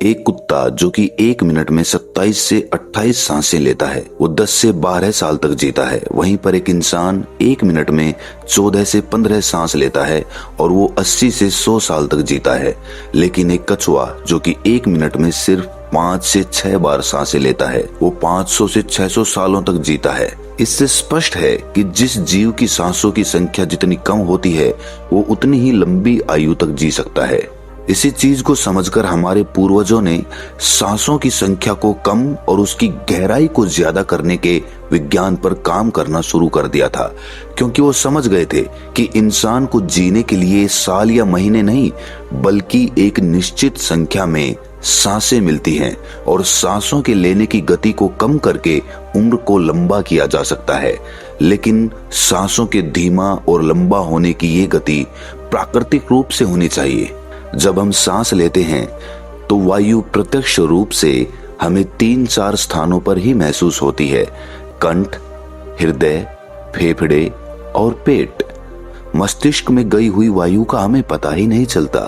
एक कुत्ता जो कि 1 मिनट में 27 से 28 सांसें लेता है वो 10 से 12 साल तक जीता है। वहीं पर एक इंसान 1 मिनट में 14 से 15 सांस लेता है और वो 80 से 100 साल तक जीता है। लेकिन एक कछुआ जो कि 1 मिनट में सिर्फ 5 से 6 बार सांसें लेता है वो 500 से 600 सालों तक जीता है। इससे स्पष्ट है कि जिस जीव की सांसों की संख्या जितनी कम होती है वो उतनी ही लंबी आयु तक जी सकता है। इसी चीज को समझकर हमारे पूर्वजों ने सांसों की संख्या को कम और उसकी गहराई को ज्यादा करने के विज्ञान पर काम करना शुरू कर दिया था, क्योंकि वो समझ गए थे कि इंसान को जीने के लिए साल या महीने नहीं बल्कि एक निश्चित संख्या में सांसें मिलती हैं और सांसों के लेने की गति को कम करके उम्र को लंबा किया जा सकता है। लेकिन सांसों के धीमा और लंबा होने की ये गति प्राकृतिक रूप से होनी चाहिए। जब हम सांस लेते हैं तो वायु प्रत्यक्ष रूप से हमें 3-4 स्थानों पर ही महसूस होती है: कंठ, हृदय, फेफड़े और पेट। मस्तिष्क में गई हुई वायु का हमें पता ही नहीं चलता।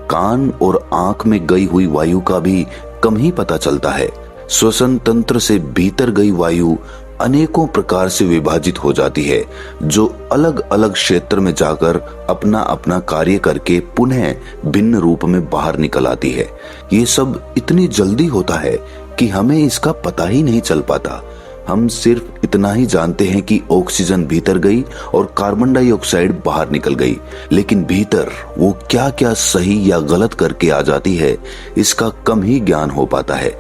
कान और आंख में गई हुई वायु का भी कम ही पता चलता है। श्वसन तंत्र से भीतर गई वायु अनेकों प्रकार से विभाजित हो जाती है, जो अलग अलग क्षेत्र में जाकर अपना अपना कार्य करके पुनः भिन्न रूप में बाहर निकल आती है। ये सब इतनी जल्दी होता है कि हमें इसका पता ही नहीं चल पाता। हम सिर्फ इतना ही जानते हैं कि ऑक्सीजन भीतर गई और कार्बन डाइऑक्साइड बाहर निकल गई, लेकिन भीतर वो क्या क्या सही या गलत करके आ जाती है इसका कम ही ज्ञान हो पाता है।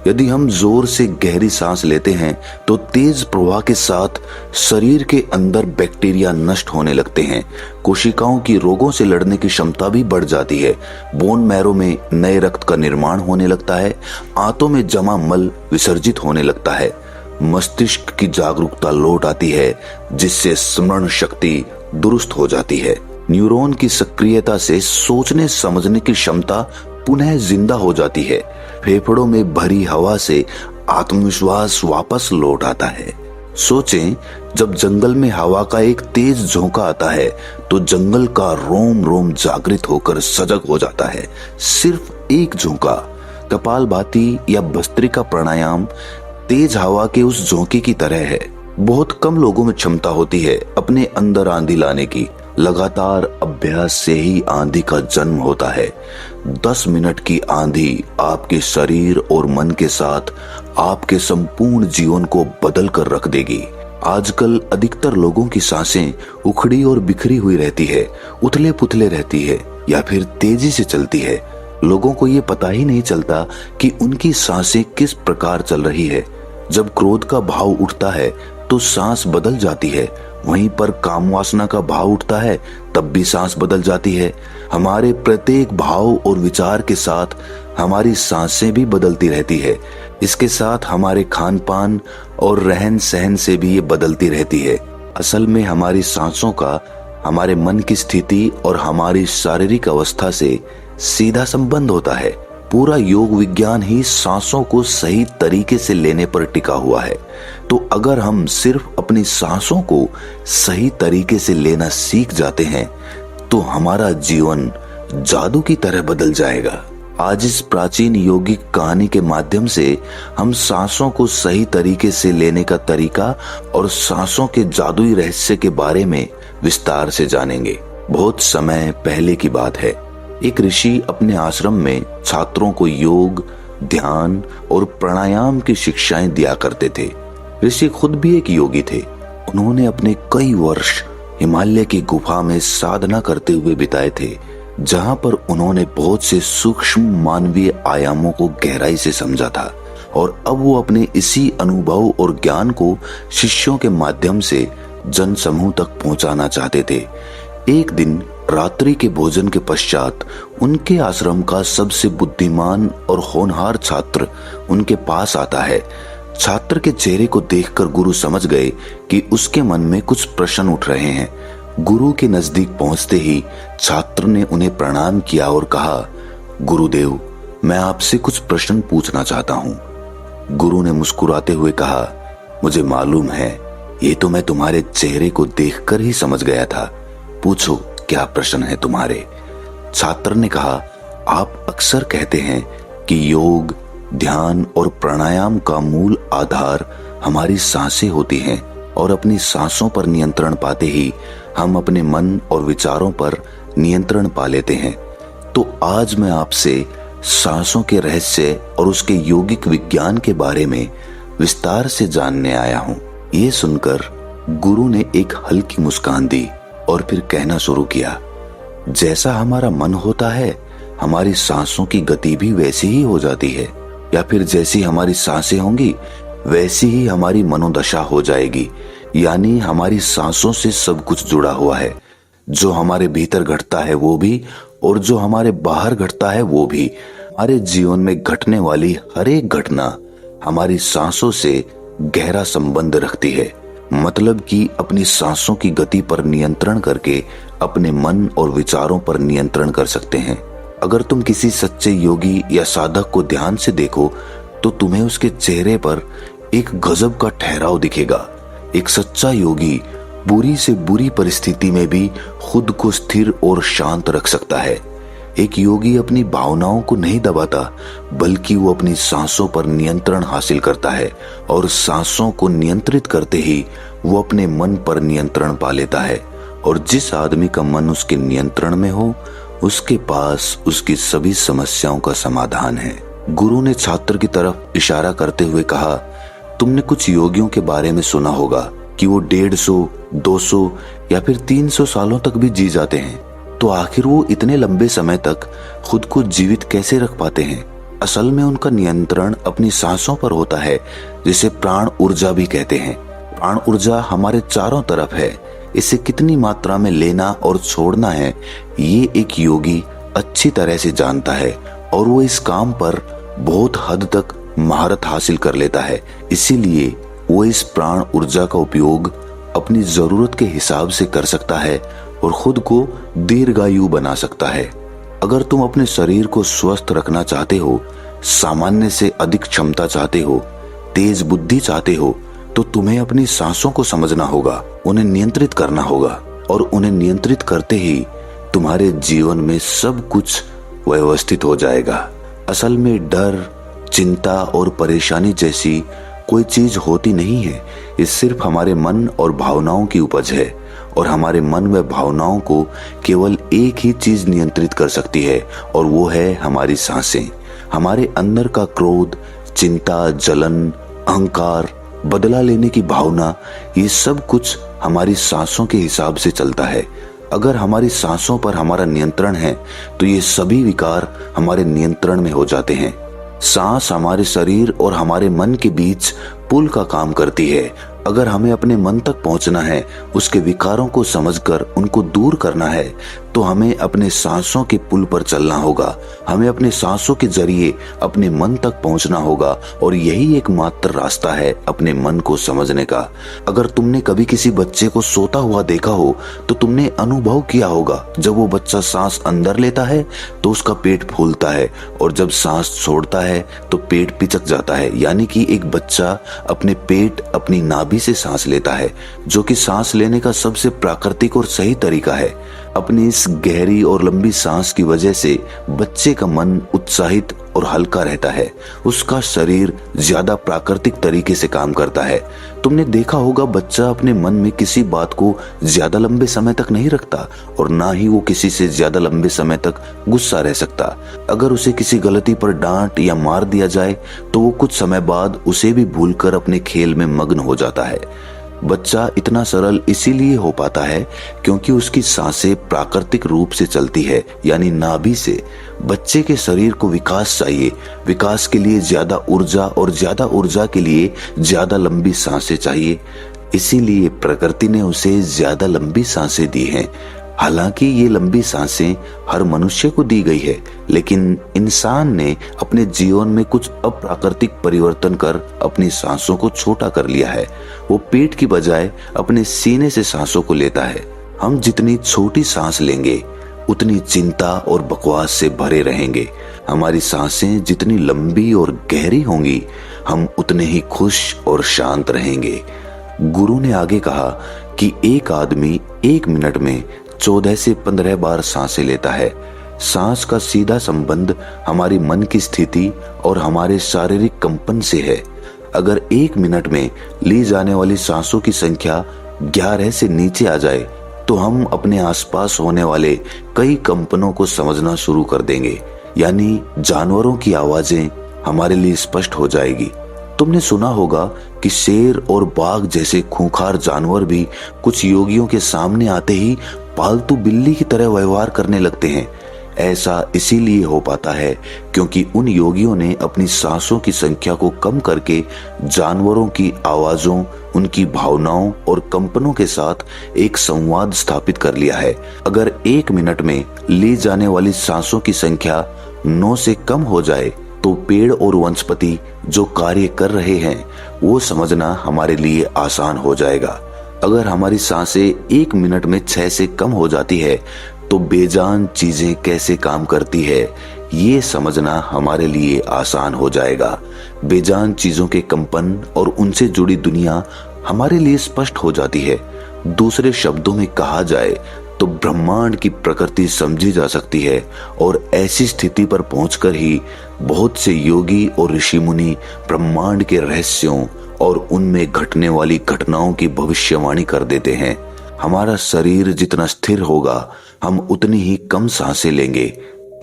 यदि हम जोर से गहरी सांस लेते हैं तो तेज प्रवाह के साथ शरीर के अंदर बैक्टीरिया नष्ट होने लगते हैं। कोशिकाओं की रोगों से लड़ने की क्षमता भी बढ़ जाती है। बोन मैरो में नए रक्त का निर्माण होने लगता है। आंतों में जमा मल विसर्जित होने लगता है। मस्तिष्क की जागरूकता लौट आती है, जिससे स्मरण शक्ति दुरुस्त हो जाती है। न्यूरॉन की सक्रियता से सोचने समझने की क्षमता पुनः जिंदा हो जाती है। फेफड़ों में भरी हवा से आत्मविश्वास वापस लौट आता है। सोचें, जब जंगल में हवा का एक तेज झोंका आता है तो जंगल का रोम रोम जागृत होकर सजग हो जाता है। सिर्फ एक झोंका। कपालभाति या भस्त्रिका प्राणायाम तेज हवा के उस झोंके की तरह है। बहुत कम लोगों में क्षमता होती है अपने अंदर आंधी लाने की। लगातार अभ्यास से ही आंधी का जन्म होता है। 10 मिनट की आंधी आपके शरीर और मन के साथ आपके संपूर्ण जीवन को बदल कर रख देगी। आजकल अधिकतर लोगों की सांसें उखड़ी और बिखरी हुई रहती है, उथले पुथले रहती है या फिर तेजी से चलती है। लोगों को ये पता ही नहीं चलता कि उनकी सांसें किस प्रकार चल रही है। जब क्रोध का भाव उठता है तो सांस बदल जाती है, वहीं पर काम वासना का भाव उठता है तब भी सांस बदल जाती है। हमारे प्रत्येक भाव और विचार के साथ हमारी सांसें भी बदलती रहती है। इसके साथ हमारे खान पान और रहन सहन से भी ये बदलती रहती है। असल में हमारी सांसों का हमारे मन की स्थिति और हमारी शारीरिक अवस्था से सीधा संबंध होता है। पूरा योग विज्ञान ही सांसों को सही तरीके से लेने पर टिका हुआ है। तो अगर हम सिर्फ अपनी सांसों को सही तरीके से लेना सीख जाते हैं तो हमारा जीवन जादू की तरह बदल जाएगा। आज इस प्राचीन यौगिक कहानी के माध्यम से हम सांसों को सही तरीके से लेने का तरीका और सांसों के जादुई रहस्य के बारे में विस्तार से जानेंगे। बहुत समय पहले की बात है। एक ऋषि अपने आश्रम में छात्रों को योग, ध्यान और प्राणायाम की शिक्षाएं दिया करते थे। ऋषि खुद भी एक योगी थे। उन्होंने अपने कई वर्ष हिमालय की गुफा में साधना करते हुए बिताए थे, जहां पर उन्होंने बहुत से सूक्ष्म मानवीय आयामों को गहराई से समझा था और अब वो अपने इसी अनुभव और ज्ञान को शिष्यों के माध्यम से जन समूह तक पहुंचाना चाहते थे। एक दिन रात्रि के भोजन के पश्चात उनके आश्रम का सबसे बुद्धिमान और होनहार छात्र उनके पास आता है। छात्र के चेहरे को देखकर गुरु समझ गए कि उसके मन में कुछ प्रश्न उठ रहे हैं। गुरु के नजदीक पहुंचते ही छात्र ने उन्हें प्रणाम किया और कहा, गुरुदेव, मैं आपसे कुछ प्रश्न पूछना चाहता हूं। गुरु ने मुस्कुराते हुए कहा, मुझे मालूम है, ये तो मैं तुम्हारे चेहरे को देखकर ही समझ गया था। पूछो, क्या प्रश्न है तुम्हारे? छात्र ने कहा, आप अक्सर कहते हैं कि योग, ध्यान और प्राणायाम का मूल आधार हमारी सांसें होती हैं और अपनी सांसों पर नियंत्रण पाते ही हम अपने मन और विचारों पर नियंत्रण पा लेते हैं। तो आज मैं आपसे सांसों के रहस्य और उसके योगिक विज्ञान के बारे में विस्तार से जानने आया हूँ। ये सुनकर गुरु ने एक हल्की मुस्कान दी और फिर कहना शुरू किया, जैसा हमारा मन होता है हमारी सांसों की गति भी वैसी ही हो जाती है, या फिर जैसी हमारी सांसें होंगी वैसी ही हमारी मनोदशा हो जाएगी। यानी हमारी सांसों से सब कुछ जुड़ा हुआ है। जो हमारे भीतर घटता है वो भी और जो हमारे बाहर घटता है वो भी। हमारे जीवन में घटने वाली हर एक घटना हमारी सांसों से गहरा संबंध रखती है। मतलब कि अपनी सांसों की गति पर नियंत्रण करके अपने मन और विचारों पर नियंत्रण कर सकते हैं। अगर तुम किसी सच्चे योगी या साधक को ध्यान से देखो तो तुम्हें उसके चेहरे पर एक गजब का ठहराव दिखेगा। एक सच्चा योगी बुरी से बुरी परिस्थिति में भी खुद को स्थिर और शांत रख सकता है। एक योगी अपनी भावनाओं को नहीं दबाता, बल्कि वो अपनी सांसों पर नियंत्रण हासिल करता है और सांसों को नियंत्रित करते ही वो अपने मन पर नियंत्रण पा लेता है। और जिस आदमी का मन उसके नियंत्रण में हो उसके पास उसकी सभी समस्याओं का समाधान है। गुरु ने छात्र की तरफ इशारा करते हुए कहा, तुमने कुछ योगियों के बारे में सुना होगा कि वो 150, 200 या फिर 300 सालों तक भी जी जाते हैं। तो आखिर वो इतने लंबे समय तक खुद को जीवित कैसे रख पाते हैं? असल में उनका नियंत्रण अपनी सांसों पर होता है, जिसे प्राण ऊर्जा भी कहते हैं। प्राण ऊर्जा हमारे चारों तरफ है। इसे कितनी मात्रा में लेना और छोड़ना है ये एक योगी अच्छी तरह से जानता है और वो इस काम पर बहुत हद तक महारत हासिल कर लेता है। इसीलिए वो इस प्राण ऊर्जा का उपयोग अपनी जरूरत के हिसाब से कर सकता है और खुद को दीर्घायु बना सकता है। अगर तुम अपने शरीर को स्वस्थ रखना चाहते हो, सामान्य से अधिक क्षमता चाहते हो, तेज बुद्धि चाहते हो, तो तुम्हें अपनी सांसों को समझना होगा, उन्हें नियंत्रित करना होगा। और उन्हें नियंत्रित करते ही तुम्हारे जीवन में सब कुछ व्यवस्थित हो जाएगा। असल में डर, चिंता और परेशानी जैसी कोई चीज होती नहीं है। ये सिर्फ हमारे मन और भावनाओं की उपज है और हमारे मन व भावनाओं को केवल एक ही चीज नियंत्रित कर सकती है और वो है हमारी सांसें। हमारे अंदर का क्रोध, चिंता, जलन, अहंकार, बदला लेने की भावना, ये सब कुछ हमारी सांसों के हिसाब से चलता है। अगर हमारी सांसों पर हमारा नियंत्रण है तो ये सभी विकार हमारे नियंत्रण में हो जाते हैं। सांस हमारे शरीर और हमारे मन के बीच पुल का काम करती है। अगर हमें अपने मन तक पहुंचना है, उसके विकारों को समझकर उनको दूर करना है, तो हमें अपने सांसों के पुल पर चलना होगा। हमें अपने सांसों के जरिए अपने मन तक पहुंचना होगा और यही एकमात्र रास्ता है अपने मन को समझने का। अगर तुमने कभी किसी बच्चे को सोता हुआ देखा हो तो तुमने अनुभव किया होगा, जब वो बच्चा सांस अंदर लेता है तो उसका पेट फूलता है और जब सांस छोड़ता है तो पेट पिचक जाता है। यानी कि एक बच्चा अपने पेट, अपनी नाभि से सांस लेता है, जो कि सांस लेने का सबसे प्राकृतिक और सही तरीका है। अपनी इस गहरी और लंबी सांस की वजह से बच्चे का मन उत्साहित और हल्का रहता है। उसका शरीर ज्यादा प्राकृतिक तरीके से काम करता है। तुमने देखा होगा बच्चा अपने मन में किसी बात को ज्यादा लंबे समय तक नहीं रखता और ना ही वो किसी से ज्यादा लंबे समय तक गुस्सा रह सकता। अगर उसे किसी गलती पर डांट या मार दिया जाए तो वो कुछ समय बाद उसे भी भूलकर अपने खेल में मग्न हो जाता है। बच्चा इतना सरल इसीलिए हो पाता है क्योंकि उसकी सांसें प्राकृतिक रूप से चलती है, यानी नाभि से। बच्चे के शरीर को विकास चाहिए। विकास के लिए ज्यादा ऊर्जा और ज्यादा ऊर्जा के लिए ज्यादा लंबी सांसें चाहिए। इसीलिए प्रकृति ने उसे ज्यादा लंबी सांसें दी हैं। हालांकि ये लंबी सांसें हर मनुष्य को दी गई है, लेकिन इंसान ने अपने जीवन में कुछ अप्राकृतिक परिवर्तन कर अपनी सांसों को छोटा कर लिया है। वो पेट की बजाय अपने सीने से सांसों को लेता है। हम जितनी छोटी सांस लेंगे उतनी चिंता और बकवास से भरे रहेंगे। हमारी सांसें जितनी लंबी और गहरी होंगी हम उतने ही खुश और शांत रहेंगे। गुरु ने आगे कहा कि एक आदमी 1 मिनट में 14 से 15 बार सांसें लेता है। सांस का सीधा संबंध हमारी मन की स्थिति और हमारे शारीरिक कंपन से है। अगर 1 मिनट में ली जाने वाली सांसों की संख्या 11 से नीचे आ जाए तो हम अपने आसपास होने वाले कई कंपनों को समझना शुरू कर देंगे, यानी जानवरों की आवाजें हमारे लिए स्पष्ट हो जाएगी। तुमने सुना होगा कि शेर और बाघ जैसे खूंखार जानवर भी कुछ योगियों के सामने आते ही पालतू बिल्ली की तरह व्यवहार करने लगते हैं। ऐसा इसीलिए हो पाता है क्योंकि उन योगियों ने अपनी सांसों की संख्या को कम करके जानवरों की आवाजों, उनकी भावनाओं और कंपनों के साथ एक संवाद स्थापित कर लिया है। अगर 1 मिनट में ली जाने वाली सांसों की संख्या 9 से कम हो जाए तो पेड़ और वनस्पति जो कार्य कर रहे हैं वो समझना हमारे लिए आसान हो जाएगा। अगर हमारी सांसें 1 मिनट में 6 से कम हो जाती है तो बेजान चीजें कैसे काम करती है ये समझना हमारे लिए आसान हो जाएगा। बेजान चीजों के कंपन और उनसे जुड़ी दुनिया हमारे लिए स्पष्ट हो जाती है। दूसरे शब्दों में कहा जाए तो ब्रह्मांड की प्रकृति समझी जा सकती है और ऐसी स्थिति पर पहुंचकर ही बहुत से योगी और ऋषि मुनि ब्रह्मांड के रहस्यों और उनमें घटने वाली घटनाओं की भविष्यवाणी कर देते हैं। हमारा शरीर जितना स्थिर होगा हम उतनी ही कम सांसें लेंगे।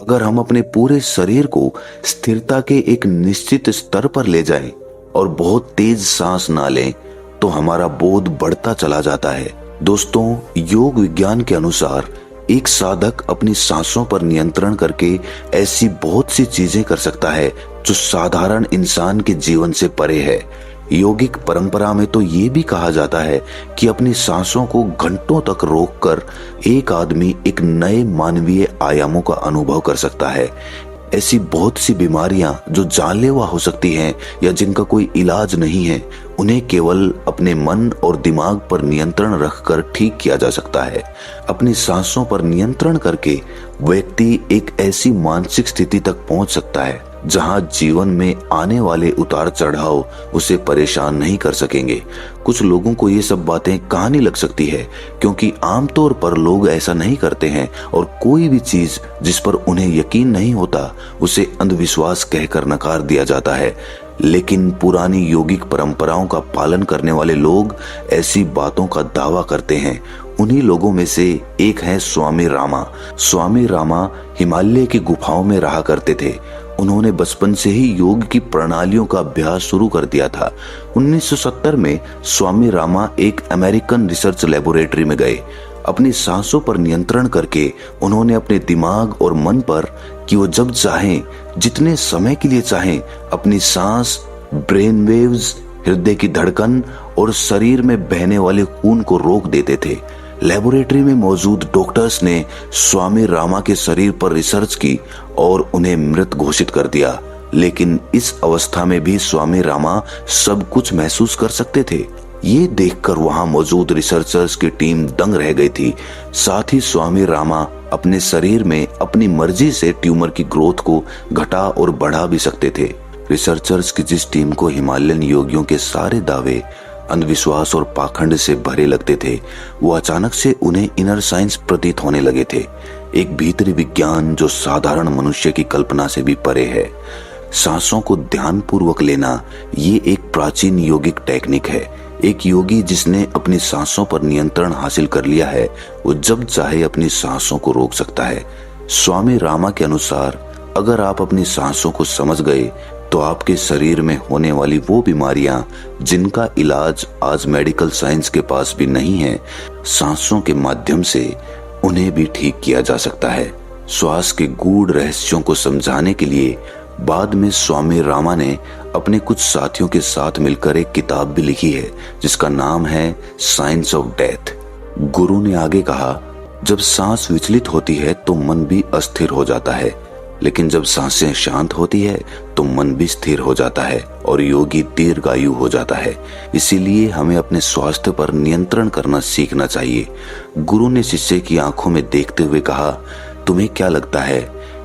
अगर हम अपने पूरे शरीर को स्थिरता के एक निश्चित स्तर पर ले जाएं और बहुत तेज सांस ना लें तो हमारा बोध बढ़ता चला जाता है। दोस्तों, योग विज्ञान के अनुसार एक साधक अपनी सांसों पर नियंत्रण करके ऐसी बहुत सी चीजें कर सकता है जो साधारण इंसान के जीवन से परे है। योगिक परंपरा में तो ये भी कहा जाता है कि अपनी सांसों को घंटों तक रोककर एक आदमी एक नए मानवीय आयामों का अनुभव कर सकता है। ऐसी बहुत सी बीमारियां जो जानलेवा हो सकती हैं या जिनका कोई इलाज नहीं है, उन्हें केवल अपने मन और दिमाग पर नियंत्रण रखकर ठीक किया जा सकता है। अपनी सांसों पर नियंत्रण करके व्यक्ति एक ऐसी मानसिक स्थिति तक पहुंच सकता है जहां जीवन में आने वाले उतार चढ़ाव उसे परेशान नहीं कर सकेंगे। कुछ लोगों को ये सब बातें कहानी लग सकती है क्योंकि आमतौर पर लोग ऐसा नहीं करते हैं और कोई भी चीज जिस पर उन्हें यकीन नहीं होता उसे अंधविश्वास कहकर नकार दिया जाता है। लेकिन पुरानी योगिक परंपराओं का पालन करने वाले लोग ऐसी बातों का दावा करते हैं। उन्हीं लोगों में से एक है स्वामी रामा। स्वामी रामा हिमालय की गुफाओं में रहा करते थे। उन्होंने बचपन से ही योग की प्रणालियों का अभ्यास शुरू कर दिया था। 1970 में स्वामी रामा एक अमेरिकन रिसर्च लेबोरेटरी में गए। अपनी सांसों पर नियंत्रण करके उन्होंने अपने दिमाग और मन पर कि वो जब चाहें, जितने समय के लिए चाहें, अपनी सांस, ब्रेन वेव्स, हृदय की धड़कन और शरीर में बहने वाले खून को रोक देते थे। लेबोरेटरी में मौजूद डॉक्टर्स ने स्वामी रामा के शरीर पर रिसर्च की और उन्हें मृत घोषित कर दिया। लेकिन इस अवस्था में भी स्वामी रामा सब कुछ महसूस कर सकते थे। ये देखकर वहां मौजूद रिसर्चर्स की टीम दंग रह गई थी। साथ ही स्वामी रामा अपने शरीर में अपनी मर्जी से ट्यूमर की ग्रोथ को घटा और बढ़ा भी सकते थे। रिसर्चर्स की जिस टीम को हिमालयन योगियों के सारे दावे अंधविश्वास और पाखंड से भरे लगते थे, वो अचानक से उन्हें इनर साइंस प्रतीत होने लगे थे, एक भीतरी विज्ञान जो साधारण मनुष्य की कल्पना से भी परे है। सांसों को ध्यान पूर्वक लेना ये एक प्राचीन योगिक टेक्निक है। एक योगी जिसने अपनी सांसों पर नियंत्रण हासिल कर लिया है, वो जब चाहे अपनी सांसों को रोक सकता है। स्वामी रामा के अनुसार अगर आप अपनी सांसों को समझ गए तो आपके शरीर में होने वाली वो बीमारियां जिनका इलाज आज मेडिकल साइंस के पास भी नहीं है, सांसों के माध्यम से उन्हें भी ठीक किया जा सकता है। श्वास के गूढ़ रहस्यों को समझाने के लिए बाद में स्वामी रामा ने अपने कुछ साथियों के साथ मिलकर एक किताब भी लिखी है जिसका नाम है साइंस ऑफ डेथ। गुरु ने आगे कहा, जब सांस विचलित होती है तो मन भी अस्थिर हो जाता है, लेकिन जब सांसें शांत होती है तो मन भी स्थिर हो जाता है और योगी दीर्घायु हो जाता है। इसीलिए हमें अपने स्वास्थ्य पर नियंत्रण करना सीखना चाहिए। गुरु ने शिष्य की आंखों में देखते हुए कहा, तुम्हें क्या लगता है,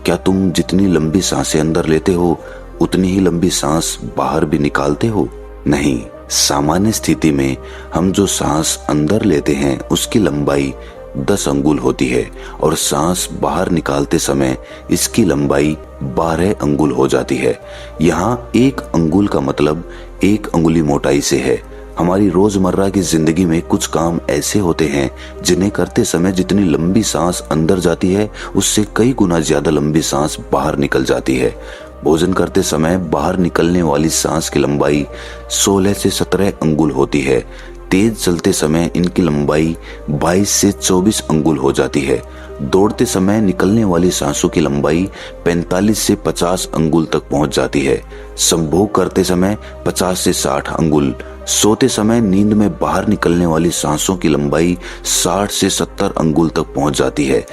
क्या तुम जितनी लंबी सांसें अंदर लेते हो उतनी ही लंबी सांस बाहर भी निकालते हो? नहीं, सामान्य स्थिति में हम जो सांस अंदर लेते हैं उसकी लंबाई 10 अंगुल होती है और सांस बाहर निकालते समय इसकी लंबाई 12 अंगुल हो जाती है। यहाँ 1 अंगुल का मतलब 1 अंगुली मोटाई से है। हमारी रोजमर्रा की जिंदगी में कुछ काम ऐसे होते हैं जिन्हें करते समय जितनी लंबी सांस अंदर जाती है उससे कई गुना ज्यादा लंबी सांस बाहर निकल जाती है। भोजन करते समय बाहर निकलने वाली सांस की लंबाई 16 से 17 अंगुल होती है। तेज चलते समय इनकी लंबाई 22 से 24 अंगुल हो जाती है। दौड़ते समय निकलने वाली सांसों की लंबाई 45 से 50 अंगुल तक पहुंच जाती है। संभोग करते समय 50 से 60 अंगुल। सोते समय नींद में बाहर निकलने वाली सांसों की लंबाई 60 से 70 अंगुल तक पहुंच जाती है।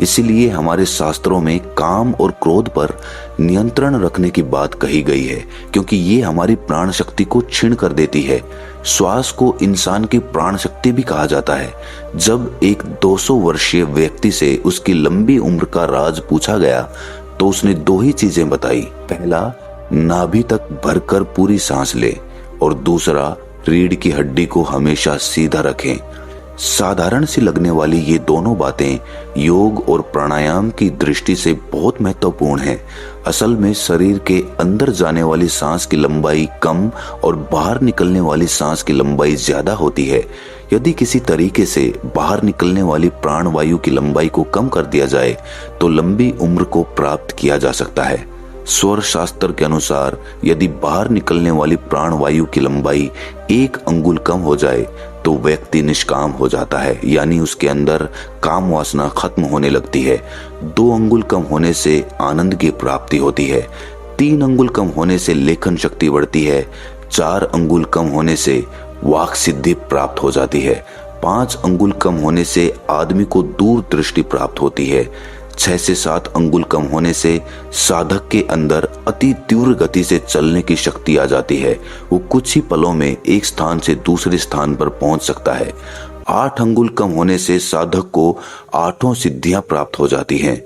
इसीलिए हमारे शास्त्रों में काम और क्रोध पर नियंत्रण रखने की बात कही गई है, क्योंकि ये हमारी प्राण शक्ति को छीन कर देती है। श्वास को इंसान की प्राण शक्ति भी कहा जाता है। जब एक 200 वर्षीय व्यक्ति से उसकी लंबी उम्र का राज पूछा गया तो उसने 2 ही चीजें बताई। पहला, नाभि तक भरकर पूरी सांस ले, और दूसरा, रीढ़ की हड्डी को हमेशा सीधा रखें। साधारण सी लगने वाली ये दोनों बातें योग और प्राणायाम की दृष्टि से बहुत महत्वपूर्ण हैं। असल में शरीर के अंदर जाने वाली सांस की लंबाई कम और बाहर निकलने वाली सांस की लंबाई ज्यादा होती है। यदि किसी तरीके से बाहर निकलने वाली प्राण वायु की लंबाई को कम कर दिया जाए तो लंबी उम्र को प्राप्त किया जा सकता है। स्वर शास्त्र के अनुसार यदि बाहर निकलने वाली प्राण वायु की लंबाई 1 अंगुल कम हो जाए तो व्यक्ति निष्काम हो जाता है, यानी उसके अंदर काम वासना खत्म होने लगती है। 2 अंगुल कम होने से आनंद की प्राप्ति होती है। 3 अंगुल कम होने से लेखन शक्ति बढ़ती है। 4 अंगुल कम होने से वाक सिद्धि प्राप्त हो जाती है। 5 अंगुल कम होने से आदमी को दूर दृष्टि प्राप्त होती है। 6 से 7 अंगुल कम होने से साधक के अंदर अति तीव्र गति से चलने की शक्ति आ जाती है। वो कुछ ही पलों में एक स्थान से दूसरे स्थान पर पहुंच सकता है। 8 अंगुल कम होने से साधक को 8 सिद्धियां प्राप्त हो जाती हैं।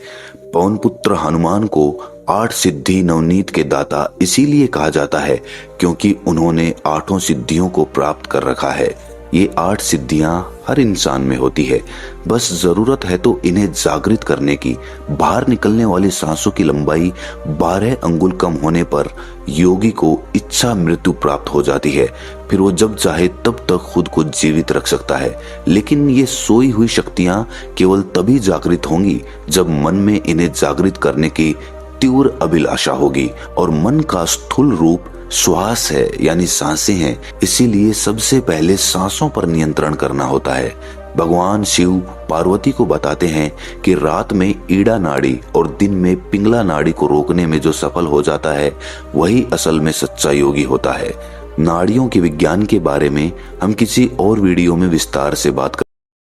पवन पुत्र हनुमान को 8 सिद्धि नवनीत के दाता इसीलिए कहा जाता है क्योंकि उन्होंने 8 सिद्धियों को प्राप्त कर रखा है। ये 8 सिद्धियां हर इंसान में होती है, बस जरूरत है तो इन्हें जागृत करने की। बाहर निकलने वाली सांसों की लंबाई 12 अंगुल कम होने पर योगी को इच्छा मृत्यु प्राप्त हो जाती है। फिर वो जब चाहे तब तक खुद को जीवित रख सकता है। लेकिन ये सोई हुई शक्तियां केवल तभी जागृत होंगी जब मन में इन्हें जागृत करने की तीव्र अभिलाषा होगी, और मन का स्थूल रूप श्वास है, यानी सांसें हैं। इसीलिए सबसे पहले सांसों पर नियंत्रण करना होता है। भगवान शिव पार्वती को बताते हैं कि रात में ईड़ा नाड़ी और दिन में पिंगला नाड़ी को रोकने में जो सफल हो जाता है वही असल में सच्चा योगी होता है। नाड़ियों के विज्ञान के बारे में हम किसी और वीडियो में विस्तार से बात